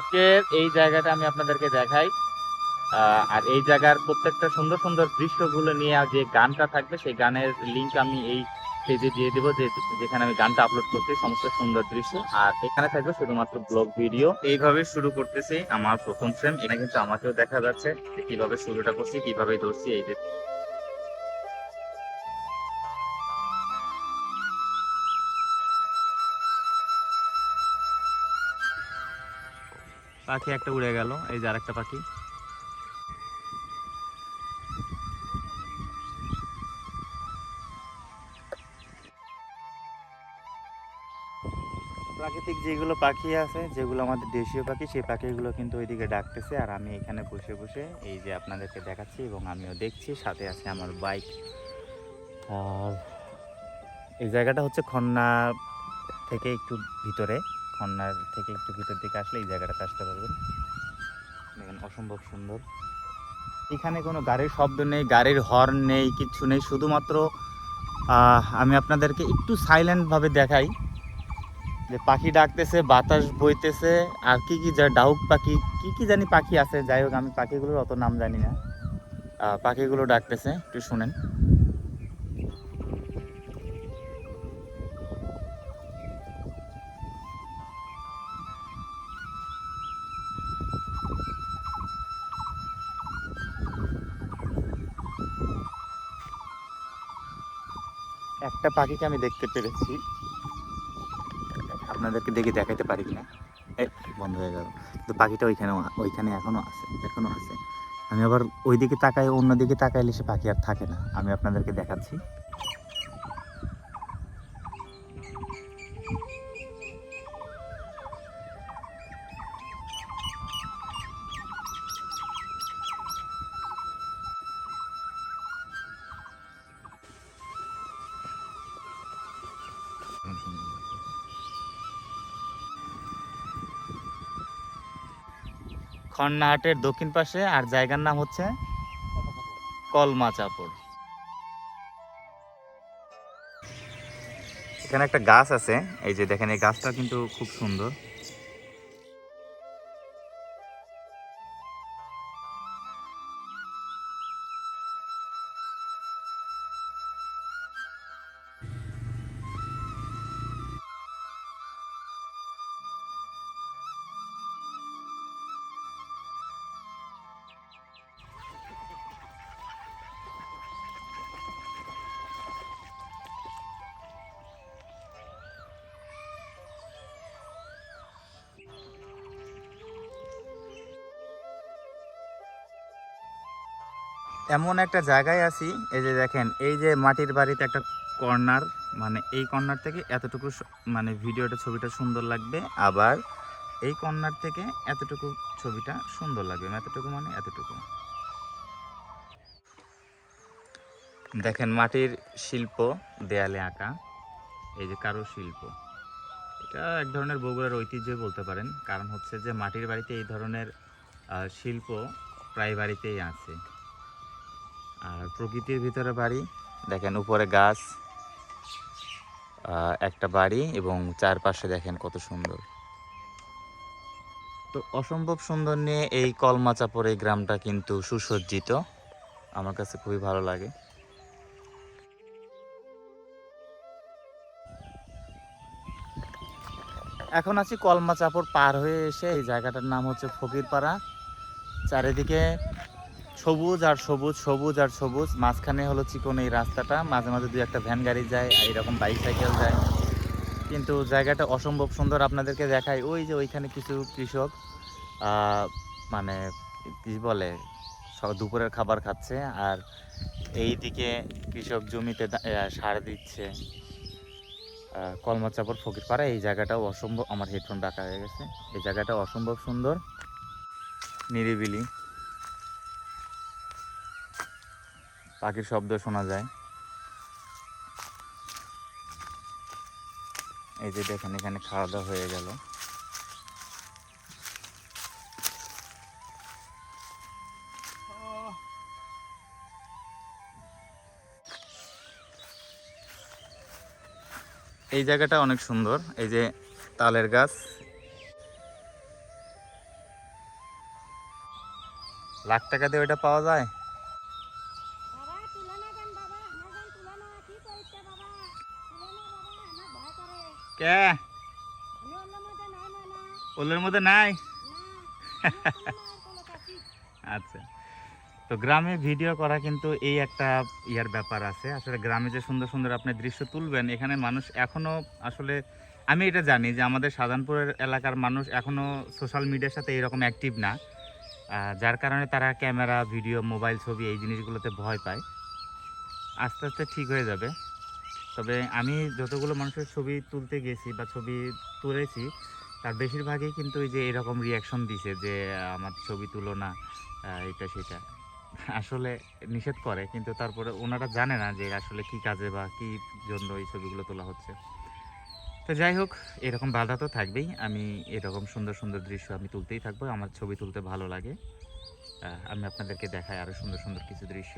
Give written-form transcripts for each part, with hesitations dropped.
আজকের এই জায়গাটা আমি আপনাদেরকে দেখাই। আর এই জায়গার প্রত্যেকটা সুন্দর সুন্দর দৃশ্যগুলো নিয়ে যে গানটা থাকবে সেই গানের লিংক আমি এই পেজে দিয়ে দেবো, যেখানে আমি গানটা আপলোড করছি, সমস্ত সুন্দর দৃশ্য। আর এখানে থাকবে শুধুমাত্র ব্লগ ভিডিও। এইভাবে শুরু করতেছি আমার প্রথম ফ্রেম। এটা কিন্তু আমাকেও দেখা যাচ্ছে যে কিভাবে শুরুটা করছি, কিভাবে ধরছি। এই যে পাখি একটা উড়ে গেল, এই যে আরেকটা পাখি। প্রাকৃতিক যেগুলো পাখি আছে, যেগুলো আমাদের দেশীয় পাখি, সেই পাখিগুলো কিন্তু ওইদিকে ডাকতেছে। আর আমি এখানে বসে বসে এই যে আপনাদেরকে দেখাচ্ছি এবং আমিও দেখছি, সাথে আছে আমার বাইক। আর এই জায়গাটা হচ্ছে খন্না থেকে একটু ভিতরে, খন্নার থেকে একটু ভিতর দিকে আসলে এই জায়গাটাতে আসতে পারবেন। দেখেন অসম্ভব সুন্দর। এখানে কোনো গাড়ির শব্দ নেই, গাড়ির হর্ন নেই, কিচ্ছু নেই। শুধুমাত্র আমি আপনাদেরকে একটু সাইলেন্টভাবে দেখাই যে পাখি ডাকতেছে, বাতাস বইতেছে, আর কি কি যা ডাউক পাখি, কি কি জানি পাখি আছে। যাই হোক, আমি পাখিগুলোর অত নাম জানি না। পাখিগুলো ডাকতেছে, একটু শুনেন। একটা পাখিকে আমি দেখতে পেরেছি, আপনাদেরকে দেখে দেখাতে পারি কিনা। বন্ধ হয়ে গেল, কিন্তু পাখিটা ওইখানে এখনো আছে। আমি আবার ওইদিকে তাকাই, অন্যদিকে তাকাইলে সে পাখি আর থাকে না। আমি আপনাদেরকে দেখাচ্ছি। খন্নাহাটের দক্ষিণ পাশে, আর জায়গার নাম হচ্ছে কলমাচাপড়। এখানে একটা গাছ আছে, এই যে দেখেন, এই গাছটা কিন্তু খুব সুন্দর। এমন একটা জায়গায় আছি, এই যে দেখেন, এই যে মাটির বাড়িতে একটা কর্নার, মানে এই কর্নার থেকে এতটুকু মানে ভিডিওটা, ছবিটা সুন্দর লাগবে। আবার এই কর্নার থেকে এতটুকু ছবিটা সুন্দর লাগবে, এতটুকু মানে এতটুকু। দেখেন মাটির শিল্প, দেয়ালে আঁকা, এই যে কারু শিল্প। এটা এক ধরনের বগুড়ার ঐতিহ্য বলতে পারেন, কারণ হচ্ছে যে মাটির বাড়িতে এই ধরনের শিল্প প্রায় বাড়িতেই আছে। আর প্রকৃতির ভিতরে বাড়ি, দেখেন উপরে গাছ, একটা বাড়ি, এবং চারপাশে দেখেন কত সুন্দর। তো অসম্ভব সুন্দর নিয়ে এই কলমাচাপড় এই গ্রামটা কিন্তু সুসজ্জিত, আমার কাছে খুবই ভালো লাগে। এখন আছি কলমাচাপড় পার হয়ে এসে, এই জায়গাটার নাম হচ্ছে ফকিরপাড়া। চারিদিকে সবুজ আর সবুজ, সবুজ আর সবুজ। মাঝখানে হলো চিকন এই রাস্তাটা, মাঝে মাঝে দুই একটা ভ্যান গাড়ি যায়, এরকম বাইক সাইকেল যায়। কিন্তু জায়গাটা অসম্ভব সুন্দর। আপনাদেরকে দেখাই, ওই যে ওইখানে কিছু কৃষক মানে কি বলে, দুপুরের খাবার খাচ্ছে। আর এই দিকে কৃষক জমিতে সার দিচ্ছে। কলমাচাপড় ফকিরপাড়া, এই জায়গাটাও অসম্ভব। আমার হেডফোন রাখা হয়ে গেছে। এই জায়গাটাও অসম্ভব সুন্দর, নিরিবিলি, পাখির শব্দ শোনা যায়। এই যে দেখেন, এখানে খাওয়া দাওয়া হয়ে গেল। এই জায়গাটা অনেক সুন্দর, এই যে তালের গাছ, লাখ টাকা দিয়ে ওইটা পাওয়া যায়? বাবা তুলে না দেন বাবা, আমার গান তুলে না, কি করিতে বাবা, তুলে না বাবা, আমার ভয় করে। কে আমি ওর মধ্যে না না না ওলের মধ্যে নাই? না, আমি কোনো কাছি। আচ্ছা, তো গ্রামে ভিডিও করা কিন্তু এই একটা ইয়ার ব্যাপার আছে। আসলে গ্রামে যে সুন্দর সুন্দর আপনি দৃশ্য তুলবেন, এখানে মানুষ এখনো আসলে, আমি এটা জানি যে আমাদের শাহজাহানপুরের এলাকার মানুষ এখনো সোশ্যাল মিডিয়ার সাথে এরকম অ্যাক্টিভ না, যার কারণে তারা ক্যামেরা, ভিডিও, মোবাইল, ছবি এই জিনিসগুলোতে ভয় পায়। আস্তে আস্তে ঠিক হয়ে যাবে। তবে আমি যতগুলো মানুষের ছবি তুলতে গেছি বা ছবি তুলেছি, তার বেশিরভাগই কিন্তু ওই যে এরকম রিয়াকশন দিছে যে আমার ছবি তুলো না, এটা সেটা। আসলে নিষেধ করে, কিন্তু তারপরে ওনারা জানে না যে আসলে কি কাজে বা কি জন্য এই ছবিগুলো তোলা হচ্ছে। তো যাই হোক, এরকম বাধা তো থাকবেই। আমি এরকম সুন্দর সুন্দর দৃশ্য আমি তুলতেই থাকবো, আমার ছবি তুলতে ভালো লাগে। আমি আপনাদেরকে দেখাই আরও সুন্দর সুন্দর কিছু দৃশ্য।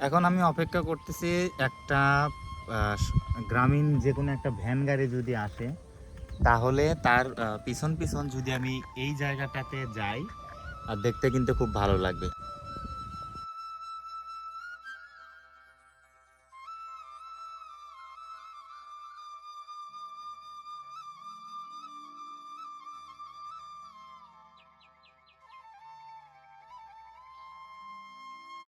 এখন আমি অপেক্ষা করতেছি একটা গ্রামীণ যে কোনো একটা ভ্যান গাড়ি যদি আসে, তাহলে তার পিছন পিছন যদি আমি এই জায়গাটাতে যাই, আর দেখতে কিন্তু খুব ভালো লাগবে।